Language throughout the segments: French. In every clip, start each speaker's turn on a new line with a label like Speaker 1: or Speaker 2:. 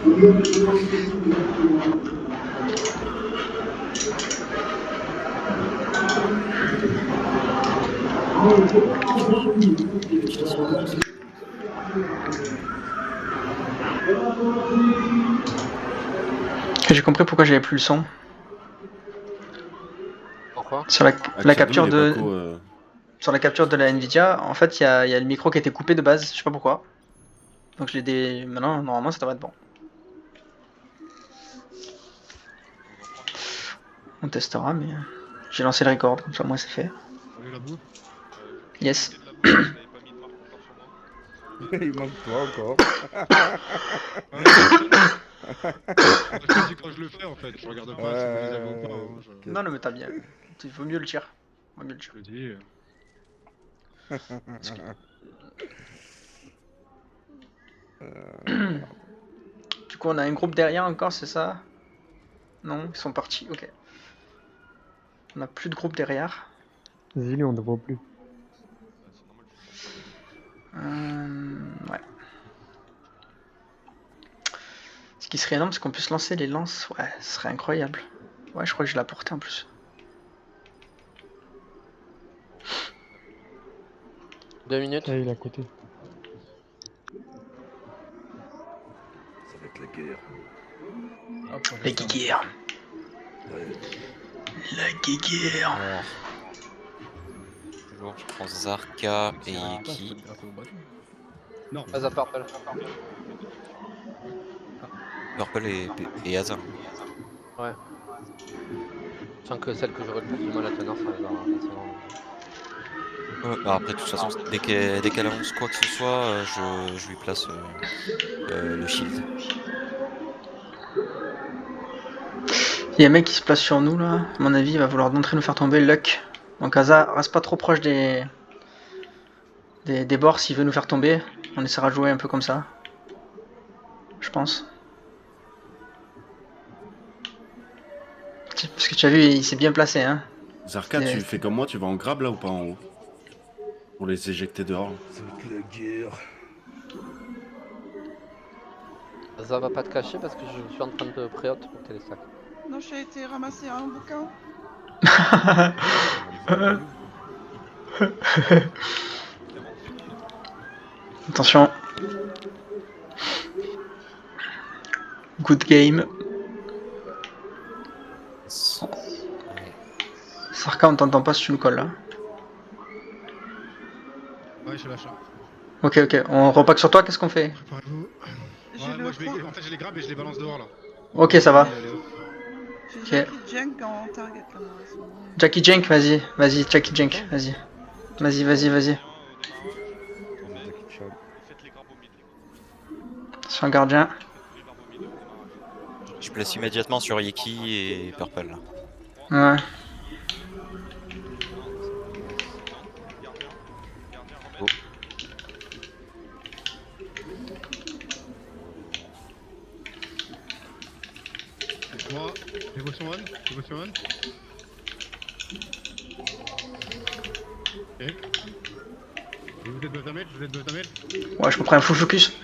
Speaker 1: J'utilise pas ça.
Speaker 2: J'ai compris pourquoi j'avais plus le son.
Speaker 3: Pourquoi?
Speaker 2: Sur la
Speaker 4: Akirdo,
Speaker 2: capture
Speaker 4: il est
Speaker 2: de...
Speaker 4: pas co,
Speaker 2: Sur la capture de la Nvidia, en fait, il y a le micro qui a été coupé de base, je sais pas pourquoi. Donc je l'ai Maintenant, normalement, ça devrait être bon. On testera, mais j'ai lancé le record, comme ça, moi, c'est fait.
Speaker 5: Salut la boue.
Speaker 2: Yes.
Speaker 6: De la boue, je n'avais pas mis de marque encore sur moi.
Speaker 7: Il manque toi encore.
Speaker 5: Je te dis quand je le fais en fait, je regarde pas si vous les avez ou pas. Hein,
Speaker 2: Non, non, mais t'as bien. Il vaut mieux le tir. Vaut mieux le tir.
Speaker 5: je le dis.
Speaker 2: Du coup, on a un groupe derrière encore, c'est ça? Non, ils sont partis, ok. On a plus de groupe derrière.
Speaker 8: Zili, on ne voit plus.
Speaker 2: Ouais. Ce qui serait énorme, c'est qu'on puisse lancer les lances. Ouais, ce serait incroyable. Ouais, je crois que je l'ai apporté en plus.
Speaker 3: 2 minutes.
Speaker 8: Ah, il est à côté.
Speaker 7: Ça va être la guerre.
Speaker 2: La guéguerre.
Speaker 7: Ouais.
Speaker 2: La guéguerre.
Speaker 1: Alors, toujours, je prends Zarka et Yiki.
Speaker 5: Non.
Speaker 3: Pas à Purple.
Speaker 1: Purple et Asa.
Speaker 3: Ouais. Je sens que celle que j'aurais le plus de mal à tenir, ça va forcément.
Speaker 1: Bah après, de toute façon, dès qu'elle annonce quoi que ce soit, je lui place le shield.
Speaker 2: Il y a un mec qui se place sur nous là. À mon avis, il va vouloir d'entrée nous faire tomber Luck. Donc Asa, reste pas trop proche des bords s'il veut nous faire tomber. On essaiera de jouer un peu comme ça. Je pense. Parce que tu as vu, il s'est bien placé, hein.
Speaker 4: Zarka, tu fais comme moi, tu vas en grab là ou pas en haut? Pour les éjecter dehors.
Speaker 7: Ça va être la guerre.
Speaker 3: Ça va pas te cacher parce que je suis en train de pré-hot pour Téléstack.
Speaker 9: Non, j'ai été ramasser un bouquin.
Speaker 2: Attention. Good game. Sarka, on t'entend pas si tu nous colles là.
Speaker 5: Ouais, je lâche.
Speaker 2: Ok, ok. On repack sur toi, qu'est-ce qu'on fait?
Speaker 5: Préparez-vous.
Speaker 9: J'ai
Speaker 5: Ouais,
Speaker 9: le
Speaker 5: moi
Speaker 9: froid.
Speaker 5: en fait je les grabe et je les balance dehors là.
Speaker 2: Ok, ça va.
Speaker 5: Allez, hop.
Speaker 9: J'ai
Speaker 2: Ok.
Speaker 9: Jackie Jank en target là. Moi, à ce moment.
Speaker 2: Jackie Jank, vas-y. Vas-y, Jackie Jank, vas-y. Vas-y, vas-y, vas-y.
Speaker 6: Faites les grabes au mid.
Speaker 2: Sur un gardien.
Speaker 6: Faites tous les grabes au mid au démarrage.
Speaker 1: Je place immédiatement sur Yiki et Purple. Là.
Speaker 2: Ouais.
Speaker 6: Gardien. Gardien, remets.
Speaker 1: Oh.
Speaker 5: Moi, dévotion on. Dévotion on. Ok. Et vous êtes 2 damage, vous êtes 2 damage.
Speaker 2: Ouais, je me prends un full focus.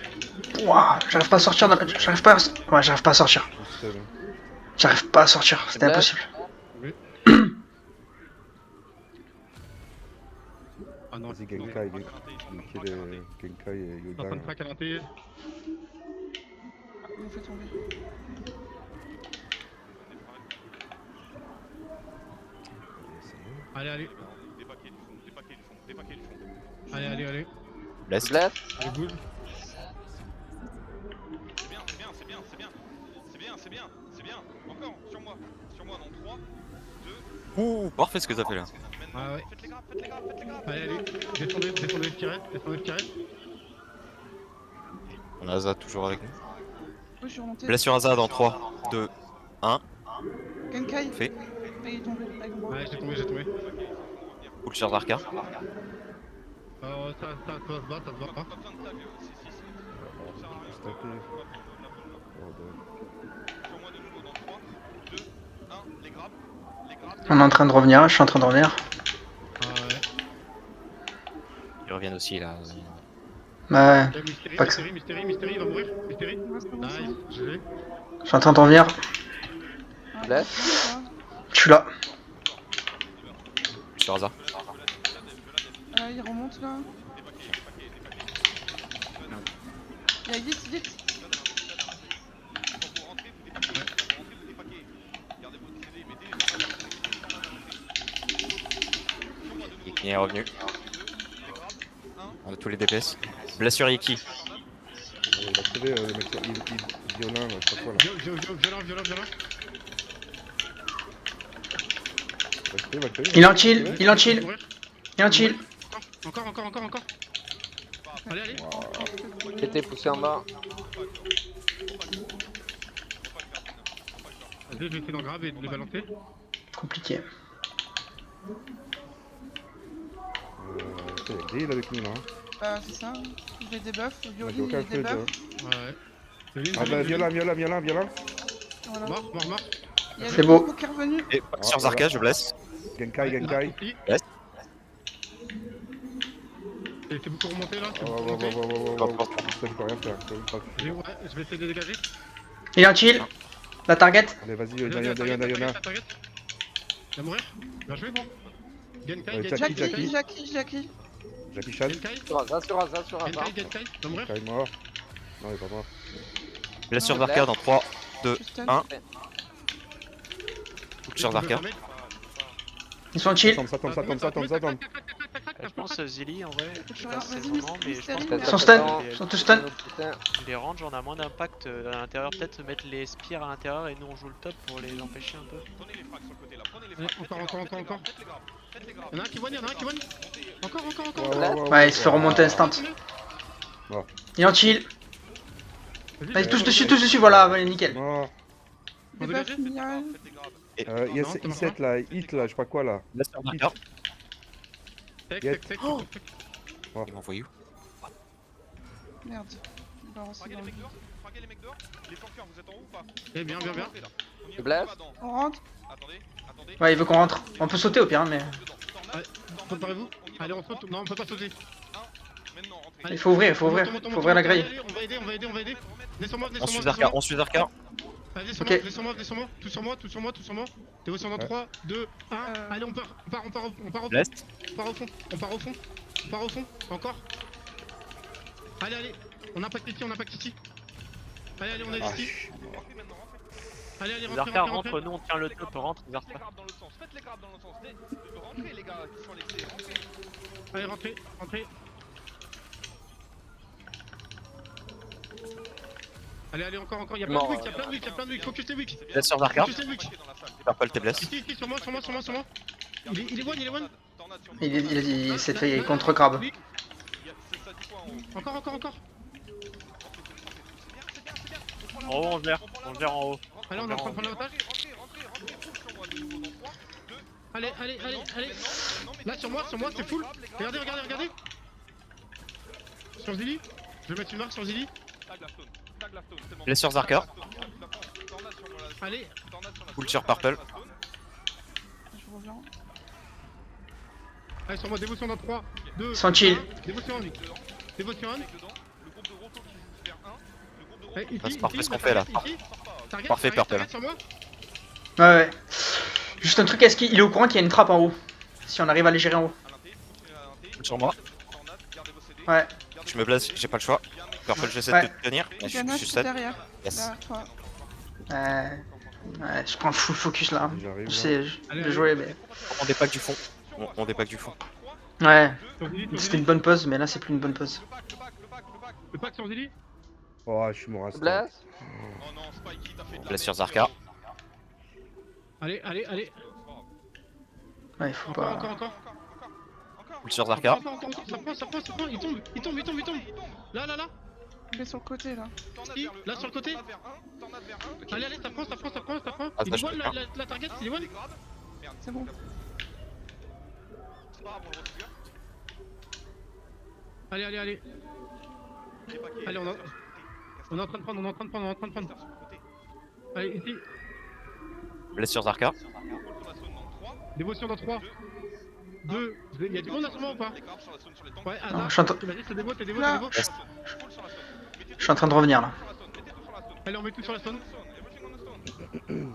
Speaker 2: Ouah, j'arrive pas à sortir. J'arrive pas à... Ouais, j'arrive pas à sortir. J'arrive pas à sortir, c'était impossible.
Speaker 5: Oui. Ah non,
Speaker 7: Vas-y, Genkai, Genkai et
Speaker 5: il est en train de
Speaker 7: Yoda.
Speaker 5: crack à l'inté.
Speaker 9: Il me fait tomber.
Speaker 5: Allez, allez.
Speaker 6: Débaquez du fond, débaquez du fond, débaquez du fond.
Speaker 5: Allez, allez, allez.
Speaker 1: Bless.
Speaker 3: Bless.
Speaker 5: Allez, bouge.
Speaker 6: C'est bien, c'est bien, c'est bien, c'est bien. C'est bien, c'est bien, c'est bien. Encore, sur moi. Sur moi dans 3, 2,
Speaker 1: Ouh, parfait ce que t'as fait là.
Speaker 6: maintenant.
Speaker 5: Ah ouais.
Speaker 6: Faites les grabes, faites les grabes, faites les grabes.
Speaker 5: Allez, allez. Descendez, descendez le tirette, descendez le tirette.
Speaker 1: On a Asa toujours avec nous.
Speaker 9: Oui, je suis remonté.
Speaker 1: Bless sur Asa dans 3, 2, 1.
Speaker 9: Genkai.
Speaker 1: Fait.
Speaker 9: Il est tombé avec moi.
Speaker 5: Ouais, j'ai tombé, j'ai tombé.
Speaker 1: Full sur Zarka.
Speaker 5: Ça se bat, ça se bat.
Speaker 6: Pas besoin de tag, si, si, si. Ça sert à rien.
Speaker 7: Stopper.
Speaker 6: Sur moi de nouveau dans 3, 2, 1, les grabes. Les grabes.
Speaker 2: On est en train de revenir, je suis en train de revenir.
Speaker 5: Ah ouais.
Speaker 1: Ils reviennent aussi là.
Speaker 2: Ouais.
Speaker 5: Mystérie,
Speaker 2: Pas que ça.
Speaker 5: Mystérie, il va mourir. Mystérie.
Speaker 9: Moi, bon, c'est
Speaker 5: Nice,
Speaker 9: bon.
Speaker 5: je l'ai.
Speaker 2: Je suis en train de revenir.
Speaker 9: Ouais,
Speaker 3: Bless.
Speaker 9: c'est bon,
Speaker 2: Je suis là.
Speaker 1: Sur hasard.
Speaker 9: ça. Il remonte là. Il y a Git.
Speaker 1: Yeki est revenu. On a tous les DPS. Blessure Yeki.
Speaker 7: Il a trouvé le mec violin, je sais pas quoi là.
Speaker 5: Violent.
Speaker 7: Va le tuer.
Speaker 2: Il est en chill, il est en chill, il est en chill.
Speaker 5: Encore. Allez.
Speaker 3: J'étais poussé en bas.
Speaker 5: Vas-y, je vais essayer d'en grab et de les balancer.
Speaker 2: Compliqué.
Speaker 7: Il y a Grill avec nous là.
Speaker 9: C'est ça. Je les débuff.
Speaker 7: J'ai
Speaker 9: Violin, il
Speaker 7: aucun
Speaker 9: les
Speaker 7: feu.
Speaker 9: débuff.
Speaker 5: Ouais.
Speaker 7: Ah bah violin.
Speaker 9: Voilà.
Speaker 5: Mort.
Speaker 9: Il y a
Speaker 2: C'est
Speaker 9: le
Speaker 2: beau.
Speaker 9: Coco qui est revenu.
Speaker 1: Et sur Zarka, je blesse.
Speaker 7: Genkai.
Speaker 5: C'est beaucoup remonté là. C'est
Speaker 7: Oh,
Speaker 5: beaucoup remonté.
Speaker 7: Ça je peux rien faire.
Speaker 5: Ouais, je vais essayer de dégager.
Speaker 2: Il est en chill. La target.
Speaker 7: Allez vas-y,
Speaker 5: Vas-y,
Speaker 7: Dayana.
Speaker 5: target. Il va mourir. Bien joué, bon. Genkai.
Speaker 9: Jackie.
Speaker 7: Jackie Chan.
Speaker 3: Sur hasard.
Speaker 5: Genkai. Va mourir.
Speaker 7: Genkai mort. Non, il est pas mort.
Speaker 1: Blessure Zarka dans 3, 2,
Speaker 9: Je stun.
Speaker 1: 1. Sur Zarka.
Speaker 2: Ils sont en chill.
Speaker 7: Ça tombe.
Speaker 10: Je pense Zilly en vrai, je sais pas si c'est
Speaker 9: Vas-y,
Speaker 10: son nom, mais je pense
Speaker 9: Mystery.
Speaker 10: que
Speaker 2: Ils sont stun. Ils sont tous stun.
Speaker 10: les ranges on a moins d'impact à l'intérieur, peut-être se mettre les spires à l'intérieur et nous on joue le top pour les empêcher un peu.
Speaker 6: Prenez les frags sur le côté là, prenez les
Speaker 5: Allez,
Speaker 6: frags.
Speaker 5: encore.
Speaker 6: Faites les graves.
Speaker 5: Y'en a un qui one. Encore.
Speaker 2: Ouais, il se fait remonter instant. Il est en chill. Vas-y, tous dessus, voilà, ouais, nickel.
Speaker 7: Mort.
Speaker 9: Débuff, Miral.
Speaker 6: Faites les graves.
Speaker 7: Il y a I7 là, Hit là, je sais pas quoi là.
Speaker 1: Blessure Zarka.
Speaker 5: Tech.
Speaker 1: Il m'envoie où?
Speaker 9: Merde. Il va recevoir.
Speaker 6: Fraguez les mecs dehors. Les flanqueurs, vous êtes en haut ou pas?
Speaker 5: Eh bien.
Speaker 3: Je blesse.
Speaker 9: On rentre.
Speaker 6: Attendez.
Speaker 2: Ouais, il veut qu'on rentre. On peut sauter au pire, mais.
Speaker 5: Préparez-vous. Allez, on saute. Non, on peut pas sauter.
Speaker 6: Maintenant, rentrez.
Speaker 2: Il faut ouvrir, faut ouvrir la grille.
Speaker 5: Allez, on va aider. Descends-moi.
Speaker 1: On suit Zarka.
Speaker 5: Vas-y,
Speaker 2: Ok.
Speaker 5: descends-moi. Tout sur moi. T'es au centre dans 3, 2, 1. Allez, on part au
Speaker 1: Bless.
Speaker 5: fond. On part au fond. Encore. Allez. On impacte ici. Allez, on est ici. Allez,
Speaker 10: Zarka
Speaker 5: rentrez.
Speaker 10: rentre, nous on tient le top, rentre
Speaker 6: Faites
Speaker 10: Zarka.
Speaker 6: les graves dans l'autre sens. Faites les graves dans l'autre sens. Rentrez les gars qui sont laissés. Rentrez.
Speaker 5: Allez, rentrez. Allez, encore. Il y a plein de wicks. Focus les wicks.
Speaker 1: Blessure Zarka.
Speaker 5: Focus les wicks.
Speaker 1: Purple t'es bless.
Speaker 5: Ici, sur moi. Il est one.
Speaker 2: Il s'est fait contre-crabe.
Speaker 5: Encore.
Speaker 10: En haut on le gère en haut.
Speaker 5: Allez, on est en train de prendre l'avantage. Allez. Là, sur moi, c'est full. Regardez. Sur Zilly. Je vais mettre une marque sur Zilly.
Speaker 1: Blessure Zarka.
Speaker 5: Allez.
Speaker 1: Full sur Purple.
Speaker 9: Je reviens.
Speaker 5: Allez, sur moi, dévotion dans 3, 2,
Speaker 2: Ils sont chill.
Speaker 5: Dévotion 1.
Speaker 1: C'est parfait ce qu'on fait là. Parfait, Purple.
Speaker 5: Sur moi.
Speaker 2: Ouais. Juste un truc, il est au courant qu'il y a une trappe en haut? Si on arrive à les gérer en haut.
Speaker 1: Sur moi.
Speaker 2: Ouais.
Speaker 1: Je me blesse, j'ai pas le choix. Purple, j'essaie
Speaker 2: Ouais.
Speaker 1: de te tenir. Je
Speaker 9: Gana,
Speaker 1: suis
Speaker 9: je suis
Speaker 1: set.
Speaker 9: derrière.
Speaker 1: Yes.
Speaker 9: Derrière toi.
Speaker 2: Ouais, je prends le full focus là.
Speaker 7: J'arrive.
Speaker 2: Je sais, je vais jouer, mais.
Speaker 1: On dépack du fond. On dépack du fond.
Speaker 2: Ouais, c'était une bonne pause, mais là c'est plus une bonne pause.
Speaker 5: Le pack sur Zilly.
Speaker 7: Oh, je suis mort à ça.
Speaker 3: Bless.
Speaker 1: Blessure Zarka.
Speaker 5: Allez.
Speaker 2: Ouais, il faut pas.
Speaker 5: Encore.
Speaker 1: Full sur Zarka.
Speaker 5: Ça prend. Il tombe. Là.
Speaker 9: Il est sur le côté là.
Speaker 5: Ici, là sur le côté. Allez, ça prend.
Speaker 1: Ah,
Speaker 5: Il
Speaker 1: ça,
Speaker 5: est
Speaker 1: je
Speaker 5: one
Speaker 1: peux
Speaker 5: la target, il est one.
Speaker 9: C'est bon.
Speaker 5: Allez. Allez, on est en train de prendre. Allez, ici.
Speaker 1: Blessure Zarka.
Speaker 5: Dévotion dans 3, 2. Il y a du monde à ce moment ou pas? Ouais,
Speaker 2: Non,
Speaker 5: hasard.
Speaker 2: je suis en train-
Speaker 5: Vas-y, t'es dévo.
Speaker 2: Je suis en train de revenir là.
Speaker 5: Allez, on met tout sur la stone.
Speaker 6: Everything on the stone.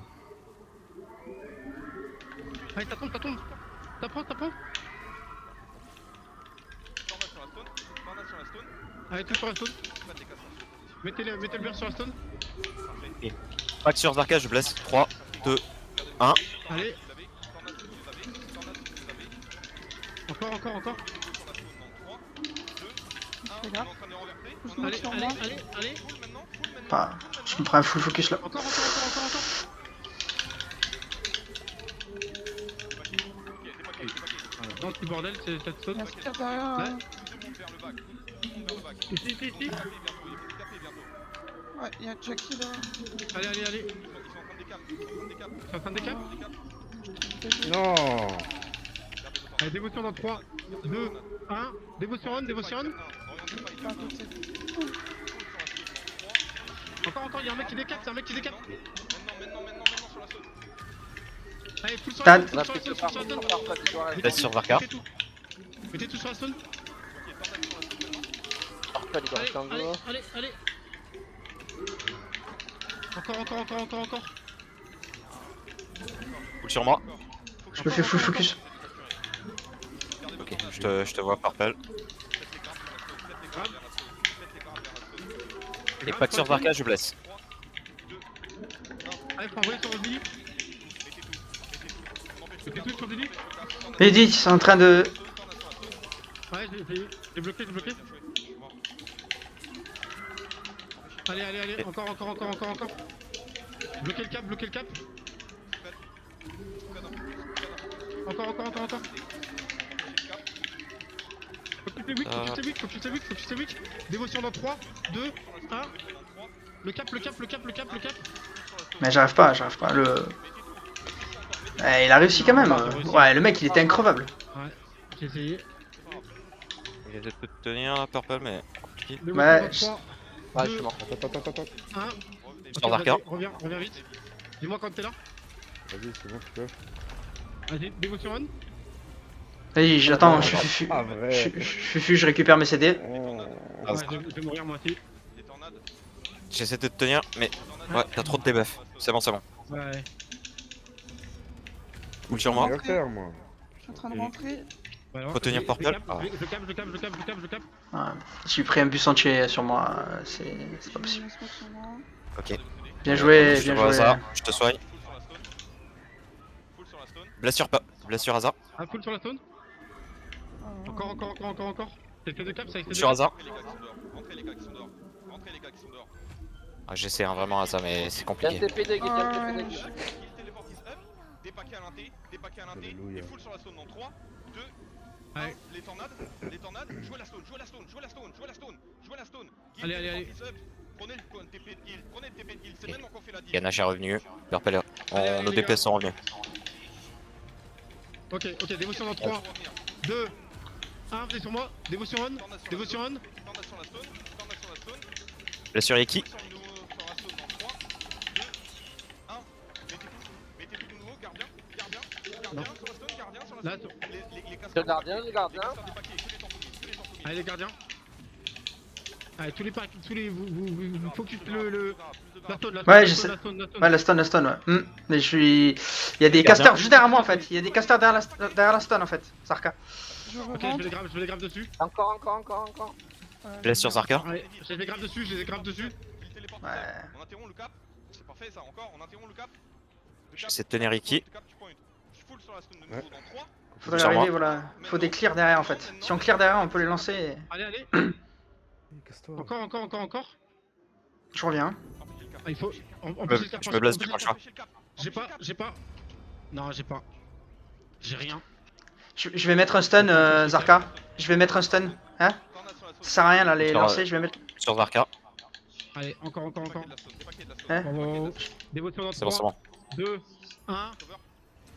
Speaker 5: Allez, ça tombe. T'apprends.
Speaker 6: Tornade sur la stone. Tornade sur la stone.
Speaker 5: Allez, tout sur la stone.
Speaker 6: Pas de décassage.
Speaker 5: Mettez le beurre sur la stone.
Speaker 6: Parfait.
Speaker 1: Pack sur Zarka, je blesse. 3, 2, 1.
Speaker 5: Allez,
Speaker 6: Vous l'avez. Tornade, vous l'avez. Tornade, vous l'avez.
Speaker 5: encore.
Speaker 6: Sur la stone dans 3, 2, 1. On est en train de renverser. On
Speaker 5: Allez,
Speaker 9: sur
Speaker 5: allez,
Speaker 9: moi.
Speaker 5: allez.
Speaker 6: Full maintenant.
Speaker 2: Pas. Je me prends un full focus là.
Speaker 5: Encore.
Speaker 6: Ok, dépaqué.
Speaker 5: Non, c'est bordel, c'est cette
Speaker 9: Il y
Speaker 5: stone.
Speaker 9: a un spear derrière.
Speaker 5: Ouais.
Speaker 6: Tout le monde vers le bac. Tout le monde vers le bac.
Speaker 5: Ici.
Speaker 6: Tapez bientôt.
Speaker 9: Ouais, il y a Jackie là.
Speaker 5: Allez.
Speaker 6: Ils sont en train de décap.
Speaker 5: C'est en train de décap.
Speaker 7: Non.
Speaker 5: Allez, dévotion dans 3, 2, 1. Dévotion on.
Speaker 9: Pas à côté.
Speaker 5: Encore, il y a un mec qui décape, c'est un mec qui décape.
Speaker 6: Maintenant sur la saute.
Speaker 5: Allez, full sur
Speaker 2: Tad.
Speaker 5: la stone, full sur la stone.
Speaker 1: Blesse sur Zarka.
Speaker 5: Mettez tout sur la stone. Allez. Encore.
Speaker 1: Full sur moi.
Speaker 2: Je me fais full focus.
Speaker 1: Ok, je te vois Purple. Et pack sur Zarka, je blesse.
Speaker 5: Allez, prends vrai sur le Billy. Mettez tout sur Billy.
Speaker 2: Lady, ils sont en train de.
Speaker 5: Ouais, j'ai bloqué. Allez, encore. Bloquez le cap. Encore. Focus les weak. Dévotion dans 3, 2, 1. Le cap.
Speaker 2: Mais j'arrive pas. Il a réussi quand même. Ouais, le mec il était increvable.
Speaker 5: Ouais, j'ai essayé.
Speaker 1: J'ai essayé de te tenir la Purple, mais.
Speaker 5: Dévotion
Speaker 2: Ouais,
Speaker 5: dans 3,
Speaker 3: Ouais,
Speaker 5: 2,
Speaker 3: je suis mort.
Speaker 7: Attends.
Speaker 5: 1.
Speaker 1: Sur Zarka.
Speaker 5: Reviens vite. Dis-moi quand t'es là.
Speaker 7: Vas-y, c'est bon, tu peux.
Speaker 5: Vas-y, dévotion on.
Speaker 2: Vas-y, j'attends, je suis
Speaker 7: Ah, vrai.
Speaker 2: je récupère mes CD.
Speaker 7: Oh.
Speaker 1: Ah,
Speaker 5: Ouais, je vais mourir moi aussi.
Speaker 6: Des tornades.
Speaker 1: J'essaie de te tenir, mais. Ouais, t'as trop de debuff. C'est bon.
Speaker 5: Ouais.
Speaker 1: Full sur
Speaker 7: Je
Speaker 1: moi.
Speaker 7: vais faire, moi.
Speaker 9: Je suis en train de rentrer.
Speaker 1: Faut tenir Purple.
Speaker 5: Je cap.
Speaker 2: Ouais. J'ai pris un bus entier sur moi, c'est pas possible.
Speaker 9: Laisse-moi sur moi.
Speaker 1: Ok.
Speaker 2: Bien joué,
Speaker 1: Je te
Speaker 2: bien
Speaker 1: vois
Speaker 2: joué.
Speaker 1: Hazard, je te soigne.
Speaker 6: Full sur la stone.
Speaker 1: Blesse sur Hazard.
Speaker 5: Ah, full sur la stone.
Speaker 9: Oh.
Speaker 5: Encore. C'est de cap, ça
Speaker 1: Full sur Hazard.
Speaker 6: Rentrez les gars qui sont dehors.
Speaker 1: Ah, j'essaie vraiment Hazard, mais c'est
Speaker 3: Viens
Speaker 1: compliqué.
Speaker 3: de TP deck,
Speaker 9: Ouais.
Speaker 6: Kill téléportis up. Dépaqué à l'inté.
Speaker 7: Alléluia.
Speaker 6: Et full sur la stone dans 3, 2, 1.
Speaker 5: Ouais.
Speaker 6: Les tornades. Jouez la stone.
Speaker 5: Allez.
Speaker 6: Téléportis up. Prenez le TP de heal. C'est maintenant qu'on fait la div.
Speaker 1: Ganache est revenu. Purple,
Speaker 5: Allez,
Speaker 1: nos
Speaker 5: les
Speaker 1: DPS sont revenus.
Speaker 5: Ok, dévotion dans 3, 2, 1. Venez sur moi. Dévotion on.
Speaker 6: Tornade sur la stone.
Speaker 1: Blesse sur Yeki.
Speaker 6: Sur le nouveau sur la stone dans 3, 2, 1. Mettez tout de nouveau. Gardien sur la stone. Gardien sur la
Speaker 5: Là,
Speaker 6: stone. Les
Speaker 3: Le
Speaker 6: casteurs.
Speaker 3: gardien.
Speaker 6: Les casteurs dépaqués. Que les tampons.
Speaker 5: allez les gardiens. Allez, tous les vous focus le la stone.
Speaker 2: Ouais, j'essaie. Ouais, la stun, ouais. Mais il y a des casters juste derrière moi en fait. Il y a des casters derrière la stun en fait. Zarka.
Speaker 9: Je
Speaker 5: Ok,
Speaker 9: rentre.
Speaker 5: je les grave dessus.
Speaker 3: Encore.
Speaker 1: Blesse sur Zarka.
Speaker 5: Allez, je les grave dessus.
Speaker 6: Il téléporte
Speaker 2: Ouais.
Speaker 6: up. On interrompt le cap. C'est parfait ça encore. On interrompt le cap.
Speaker 1: J'essaie de tenir Yeki.
Speaker 6: Je full sur la stone de nouveau dans 3.
Speaker 2: Faudrait
Speaker 1: Sur moi.
Speaker 2: arriver, voilà. Faut des clears derrière en fait. Si on clear derrière, on peut les lancer. Et...
Speaker 5: Allez.
Speaker 7: Casse-toi.
Speaker 5: Encore.
Speaker 2: Je reviens.
Speaker 5: Ah, il faut.
Speaker 1: Je me blesse, j'ai pas le choix.
Speaker 5: J'ai pas. Non, j'ai pas. J'ai rien.
Speaker 2: Je vais mettre un stun, Zarka. Je vais mettre un stun. Hein? Ça sert à rien là, les
Speaker 1: Sur-
Speaker 2: lancer. Je vais mettre.
Speaker 1: Sur Zarka.
Speaker 5: Allez, encore.
Speaker 2: Hein?
Speaker 5: Bon. Dévotion dans
Speaker 1: C'est bon,
Speaker 5: 3, 2, 1.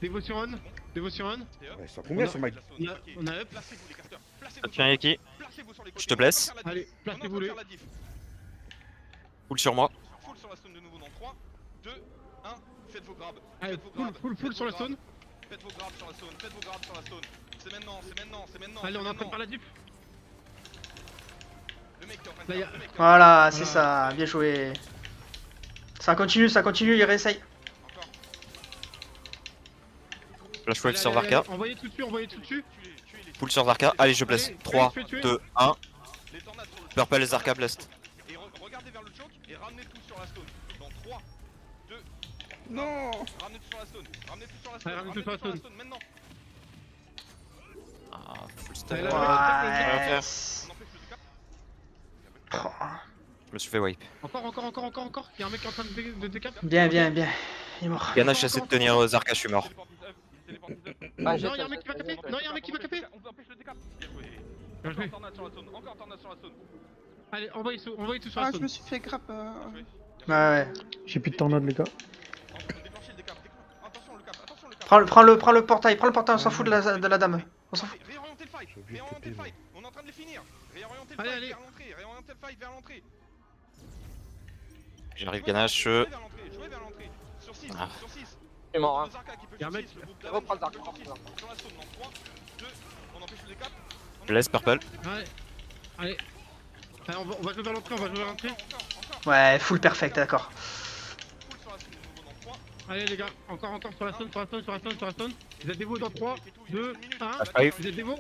Speaker 5: Dévotion on.
Speaker 7: Ouais, ils sont combien sur ma.
Speaker 5: On a up.
Speaker 1: Je te tiens Yeki. Je te blesse.
Speaker 5: Allez, placez-vous les.
Speaker 1: Full sur moi.
Speaker 6: Full sur la stone de nouveau dans 3, 2, 1. Faites vos grabs.
Speaker 5: Allez, full sur la stone.
Speaker 6: Faites vos grabs sur la stone. C'est maintenant.
Speaker 5: Allez, on est en train de faire la diff.
Speaker 6: Le mec qui est en train
Speaker 5: Là,
Speaker 6: de
Speaker 5: y a-
Speaker 6: faire.
Speaker 2: Voilà, c'est ça. Bien joué. Ça continue, il réessaye.
Speaker 6: Encore.
Speaker 1: Flash wave
Speaker 5: Allez,
Speaker 1: sur
Speaker 5: allez,
Speaker 1: Zarka.
Speaker 5: allez, envoyez tout dessus, envoyez tout dessus.
Speaker 6: Tuez-les.
Speaker 1: Pull sur Zarka. Allez, je blesse.
Speaker 5: Allez,
Speaker 1: 3,
Speaker 5: tuez.
Speaker 1: 2, 1.
Speaker 6: Les tornades sur le choke.
Speaker 1: Purple et Zarka blessed.
Speaker 6: Et regardez vers le choke et ramenez tout sur la stone. Dans 3, 2,
Speaker 9: Non.
Speaker 6: ramenez tout sur la stone. Ramenez tout sur la stone.
Speaker 5: Allez, ramenez tout sur la stone.
Speaker 6: Maintenant.
Speaker 1: Ah, full stun.
Speaker 5: Allez,
Speaker 2: Ouais.
Speaker 1: Je
Speaker 6: On empêche le décap.
Speaker 2: Oh.
Speaker 1: me suis fait wipe.
Speaker 5: Encore. Il y a un mec qui est en train de décap.
Speaker 2: Bien. Il est mort.
Speaker 1: Ganache essaie de tenir Zarka, je suis mort.
Speaker 3: Ah,
Speaker 5: Non, y'a un mec qui va caper. Non, y'a un mec qui va caper.
Speaker 6: On empêche le décap. Bien joué.
Speaker 5: Bien joué.
Speaker 6: Encore tornade sur la zone. Encore tornade sur la zone.
Speaker 5: Allez, envoyez tout sur la
Speaker 9: Ah, je
Speaker 5: zone.
Speaker 9: me suis fait grappe.
Speaker 6: Bien joué.
Speaker 2: Ouais.
Speaker 8: J'ai plus de tornade, les gars.
Speaker 6: Déclenchez le décap. Attention le cap. Attention le cap.
Speaker 2: Prends le portail, on s'en fout de la dame. On s'en fout.
Speaker 6: Réorientez le fight. Réorientez le fight. On est en train de les finir. Réorientez le
Speaker 5: Allez,
Speaker 6: fight
Speaker 5: allez.
Speaker 6: vers l'entrée. Réorientez le fight vers l'entrée.
Speaker 1: J'arrive Ganache.
Speaker 6: Jouez vers l'entrée. Sur 6.
Speaker 1: Ah.
Speaker 6: Sur 6.
Speaker 3: Je suis mort, hein.
Speaker 5: Y'a un mec.
Speaker 3: Reprends le Zarka.
Speaker 6: Sur la zone dans 3, 2, on empêche le décap.
Speaker 1: Bless Purple.
Speaker 5: Allez, on va jouer vers l'entrée,
Speaker 6: Encore.
Speaker 2: Ouais, full perfect, d'accord.
Speaker 6: Full sur la zone de nouveau dans 3.
Speaker 5: Allez les gars, encore sur la zone. Vous êtes dévot dans 3, 2, 1.
Speaker 1: Flash wave.
Speaker 5: Vous êtes dévot.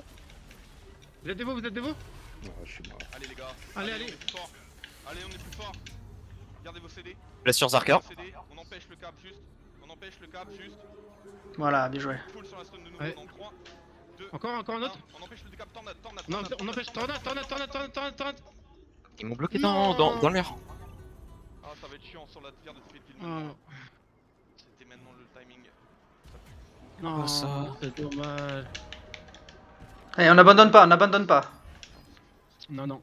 Speaker 7: Non, je suis mort.
Speaker 6: Allez les gars.
Speaker 5: Allez.
Speaker 6: On est plus fort. Allez, on est plus fort. Gardez vos CD.
Speaker 1: Bless sur Zarka.
Speaker 6: On empêche le cap juste.
Speaker 2: Voilà, bien joué.
Speaker 6: Full sur la zone de nouveau
Speaker 5: Allez.
Speaker 6: dans 3, 2,
Speaker 5: Encore un autre.
Speaker 6: On empêche le décap. Tornade.
Speaker 5: Non, on empêche. Tornade.
Speaker 1: Ils m'ont bloqué dans l'air.
Speaker 6: Ah, ça va être chiant sur la tire de Speedfield.
Speaker 5: Oh,
Speaker 6: C'était maintenant le timing.
Speaker 5: non,
Speaker 1: ça.
Speaker 5: c'est dommage.
Speaker 2: Allez, on n'abandonne pas.
Speaker 5: Non.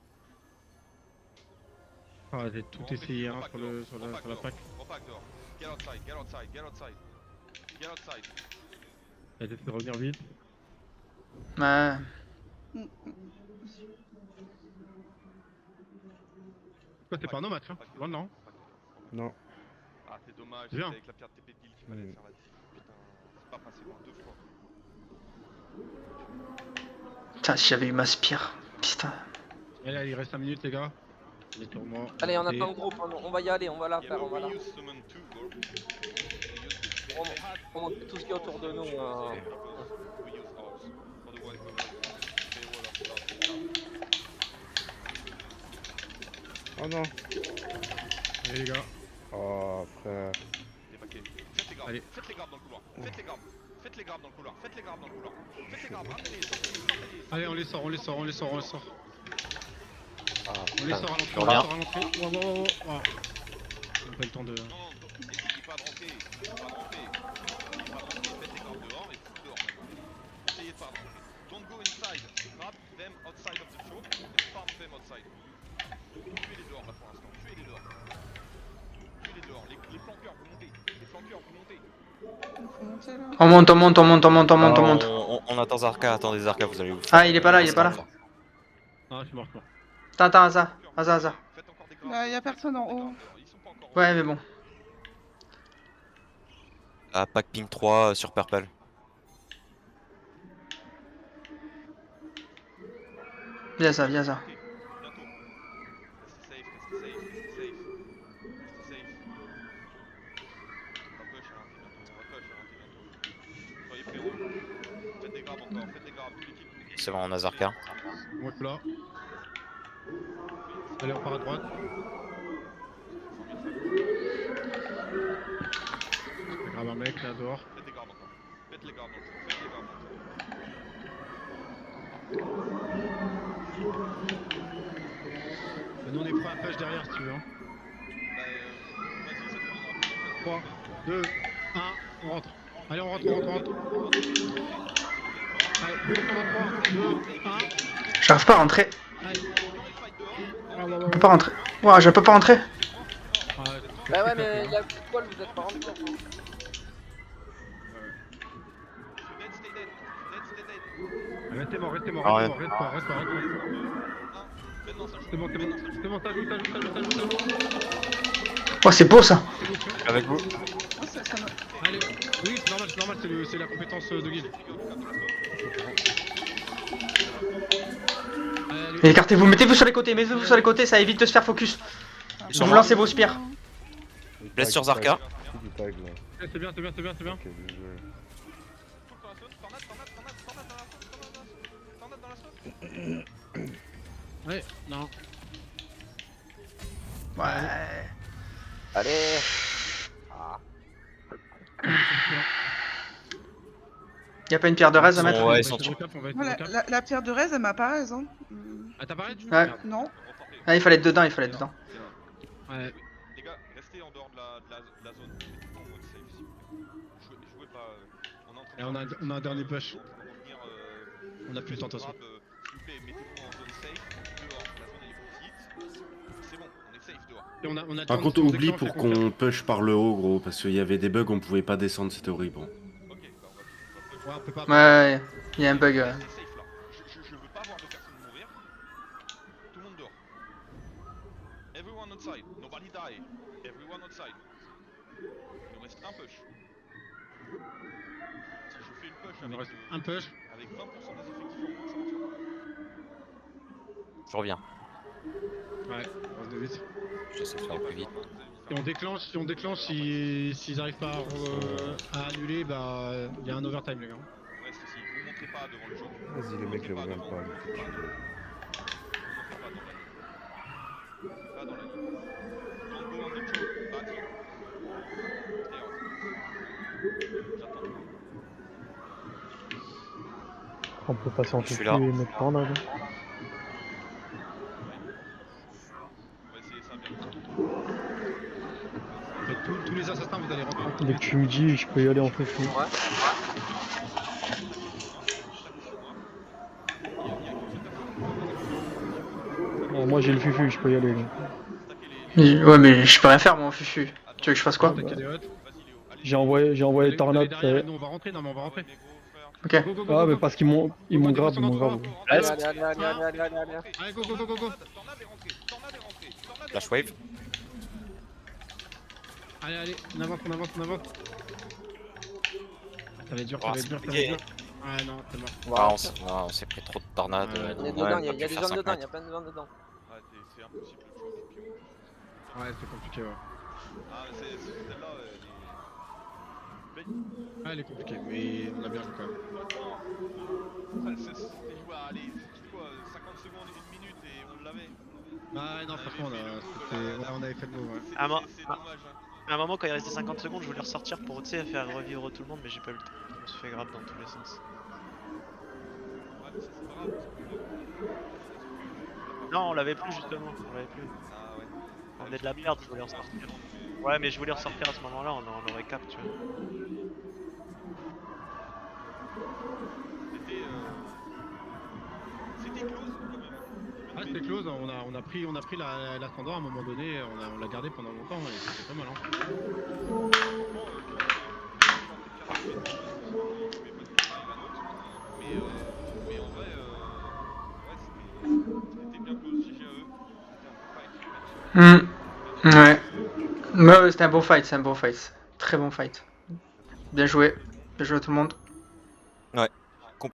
Speaker 5: Ah, j'ai tout essayé hein, sur la pack.
Speaker 6: Repack dehors. Get outside.
Speaker 5: Elle essaie de revenir vite.
Speaker 2: Ouais.
Speaker 5: Quoi, c'est pas un no match, hein? Loin de là, hein.
Speaker 7: Non.
Speaker 6: Ah, c'est dommage,
Speaker 5: Viens.
Speaker 6: c'était avec la pierre de TP de Guild qu'il fallait faire la diff. Putain, c'est pas passé loin 2 fois.
Speaker 2: Putain, si j'avais eu ma spire. Putain.
Speaker 5: Allez, il reste 5 minutes, les gars. Les tournois.
Speaker 3: Allez, on attend le groupe, on va y aller, on va la
Speaker 6: Yeah,
Speaker 3: faire, on va la.
Speaker 6: we use summon 2, bro.
Speaker 3: On monte tout ce qui est autour de nous.
Speaker 6: We use ours. Otherwise, we will pay all our stuff.
Speaker 7: Oh non.
Speaker 5: Allez, les gars.
Speaker 7: Oh frère.
Speaker 6: Débaquez. Faites les grabs.
Speaker 5: Allez.
Speaker 6: Faites les grabs dans le couloir. Faites les grabs dans le couloir. Ramenez-les.
Speaker 5: Allez, on les sort. On les sort à l'entrée.
Speaker 7: Ah,
Speaker 5: On les sort à l'entrée.
Speaker 1: reviens.
Speaker 5: Wow. On a pas le temps de.
Speaker 6: Non, n'essayez pas de rentrer. Faites les grabs dehors et tout dehors. Essayez pas de rentrer. Don't go inside. Grab them outside of the choke and farm them outside. Tuez-les dehors là pour l'instant. Tuez-les dehors. Les flanqueurs, vous montez.
Speaker 9: Il faut monter là.
Speaker 2: On monte.
Speaker 1: On attend Zarka, attendez Zarka, vous allez où?
Speaker 2: Ah, il est pas là.
Speaker 5: Ah, je suis mort.
Speaker 2: Attends, Asa.
Speaker 6: Faites encore des grabs.
Speaker 9: Là, y a personne en haut.
Speaker 6: Ils sont pas encore.
Speaker 2: Ouais, mais bon.
Speaker 1: Ah, pack ping 3 sur Purple.
Speaker 2: Viens ça.
Speaker 6: Bientôt. Restez safe. On va push à bientôt. Soyez prêts en haut. Faites des grabs encore, toute l'équipe.
Speaker 1: C'est bon, on a Zarka.
Speaker 5: On est là. Allez, on part à droite. Je grave un mec là dehors.
Speaker 6: Faites des grabs encore. Faites les grabs.
Speaker 5: Nous on est prêts à flash derrière si tu veux. Hein.
Speaker 6: Vas-y, ça te donnera.
Speaker 5: 3, 2, 1, on rentre. Allez, on rentre. Allez, 3, 2, 1.
Speaker 2: J'arrive pas à rentrer.
Speaker 5: Allez.
Speaker 2: Je peux pas rentrer. Ouah, je peux pas rentrer.
Speaker 3: Bah ouais, mais il y a plus de poil, vous êtes pas rentrés.
Speaker 5: Restez mort.
Speaker 1: Ah ouais.
Speaker 5: Reste pas. C'est bon, t'ajoute.
Speaker 2: Oh, c'est beau ça.
Speaker 1: Avec vous.
Speaker 9: Oh, ça me-
Speaker 5: Allez, oui, c'est normal, c'est la compétence de guild. Allez.
Speaker 2: Écartez-vous, mettez-vous sur les côtés, ça évite de se faire focus.
Speaker 1: Ils sont
Speaker 2: Vous
Speaker 1: morts.
Speaker 2: lancez vos spires.
Speaker 1: Blesse sur Zarka.
Speaker 7: Du tag là.
Speaker 5: C'est bien, c'est bien, c'est bien, c'est bien.
Speaker 7: Ok, bien joué.
Speaker 6: Full dans la zone, tornade dans la zone.
Speaker 5: Ouais, non.
Speaker 2: Ouais.
Speaker 3: Allez. Ah.
Speaker 2: Y'a pas une pierre de raise à mettre?
Speaker 1: Ouais,
Speaker 5: On
Speaker 1: ils
Speaker 5: va
Speaker 1: sont
Speaker 5: essayer de recap, on va essayer de
Speaker 9: Voilà,
Speaker 5: recap.
Speaker 9: la pierre de raise, elle m'a pas raise. Hein.
Speaker 5: Ah, t'as parlé du
Speaker 2: Ouais.
Speaker 9: Non.
Speaker 2: Ah, il fallait être dedans, il fallait être dedans.
Speaker 5: Ouais.
Speaker 6: Les gars, restez en dehors de la zone. Mettez-vous en mode safe, s'il vous plaît. Jouez pas. On est en train de
Speaker 5: Et on a un dernier push.
Speaker 6: on est en train de revenir,
Speaker 5: On a plus le temps de toute façon.
Speaker 6: s'il vous plaît, mettez-vous en zone safe. Dehors, la zone elle est petite. C'est bon, on est safe dehors.
Speaker 5: Et on a
Speaker 4: Par contre, oublie pour qu'on push par le haut, gros, parce qu'il y avait des bugs, on pouvait pas descendre, c'était horrible.
Speaker 6: Ok, bah on va
Speaker 5: Ouais, on peut pas.
Speaker 2: Ouais, il y a un bug.
Speaker 6: C'est safe là. Je veux pas voir de personnes mourir. Tout le monde dehors. Everyone outside. Nobody die. Everyone outside. Il nous reste un push. Si je fais une push
Speaker 5: Il nous
Speaker 6: avec,
Speaker 5: reste un push.
Speaker 6: avec 20% des effectifs en moins, ça marchera pas.
Speaker 1: Je reviens.
Speaker 5: Ouais, on reste de vite.
Speaker 1: J'essaie de faire au plus vite.
Speaker 5: Et on déclenche, si on déclenche, s'ils arrivent pas à annuler, bah il y a un overtime les gars.
Speaker 6: Reste ici. Vous montrez pas devant le jeu.
Speaker 7: Vas-y, les mecs, les reviennent pas.
Speaker 6: Pas dans la ligne. Don't go on the choke. Bati. Stay out. J'attends.
Speaker 8: On peut passer en
Speaker 1: Je suis
Speaker 8: tout
Speaker 1: là.
Speaker 8: et mettre tornade.
Speaker 6: On va essayer ça bien.
Speaker 5: En fait, tous les assassins vous allez rentrer en
Speaker 8: Dès que tu me dis, je peux y aller en fufu.
Speaker 3: Ouais.
Speaker 8: Moi j'ai le fufu, je peux y aller.
Speaker 2: Ouais, mais je peux rien faire, moi, en fufu. Tu veux que je fasse quoi?
Speaker 5: attaquer les huts.
Speaker 8: J'ai envoyé
Speaker 5: Vous allez
Speaker 8: tornade.
Speaker 5: derrière, nous on va rentrer, non mais on va rentrer.
Speaker 2: Ok.
Speaker 5: Go, go, go,
Speaker 8: Ah,
Speaker 5: go,
Speaker 8: mais
Speaker 5: go.
Speaker 8: parce qu'ils m'ont grave, ils m'ont grave.
Speaker 3: Allez, allez, allez, allez, allez, allez, allez, allez.
Speaker 5: Allez, go, go, go, go, go.
Speaker 6: Tornade est rentré. Tornade est rentré. Tornade est
Speaker 1: Flash wave.
Speaker 5: Allez, allez, on avance, on avance, on avance. Ça va être dur, ça
Speaker 1: Oh,
Speaker 5: va être
Speaker 1: c'est
Speaker 5: dur, ça va
Speaker 1: compliqué.
Speaker 5: être dur. Ouais, non, c'est mort.
Speaker 1: Ah, on s'est pris trop de tornades.
Speaker 5: Ouais,
Speaker 3: Il y a
Speaker 1: on
Speaker 3: dedans,
Speaker 1: a
Speaker 3: il y a
Speaker 1: pu
Speaker 3: des
Speaker 1: faire
Speaker 3: gens
Speaker 1: 5
Speaker 3: dedans, il y
Speaker 1: mètres.
Speaker 3: a plein de gens dedans.
Speaker 6: Ouais, c'est impossible de choquer Pio.
Speaker 5: Ouais, c'est compliqué, ouais.
Speaker 6: Ah, c'est celle-là,
Speaker 5: Ouais, elle est compliquée, mais on a bien joué quand même.
Speaker 6: c'est joué à aller, c'est quoi, 50 secondes, 1 minute et on l'avait.
Speaker 5: Ouais, non, franchement, on avait fait le move, ouais.
Speaker 10: Ah, moi-
Speaker 6: C'est dommage, hein.
Speaker 10: À un moment, quand il restait 50 secondes, je voulais ressortir pour faire revivre tout le monde, mais j'ai pas eu le temps. Je me suis fait grave dans tous les sens.
Speaker 6: Ouais, mais ça c'est pas grave.
Speaker 10: Non, on l'avait plus justement, on l'avait plus.
Speaker 6: Ah ouais.
Speaker 10: On venait de la perdre, je voulais ressortir. Ouais, mais je voulais ressortir à ce moment-là, on aurait cap, tu vois.
Speaker 6: C'était close quand même.
Speaker 5: Ah, c'était close, on a pris l'ascendant à un moment donné, on l'a gardé pendant longtemps, et c'était pas mal, hein.
Speaker 6: Mais en vrai, c'était bien close, GG à eux. C'était un bon fight.
Speaker 2: Ouais. Ouais, c'était un bon fight, c'est un bon fight. Très bon fight. Bien joué. Bien joué à tout le monde.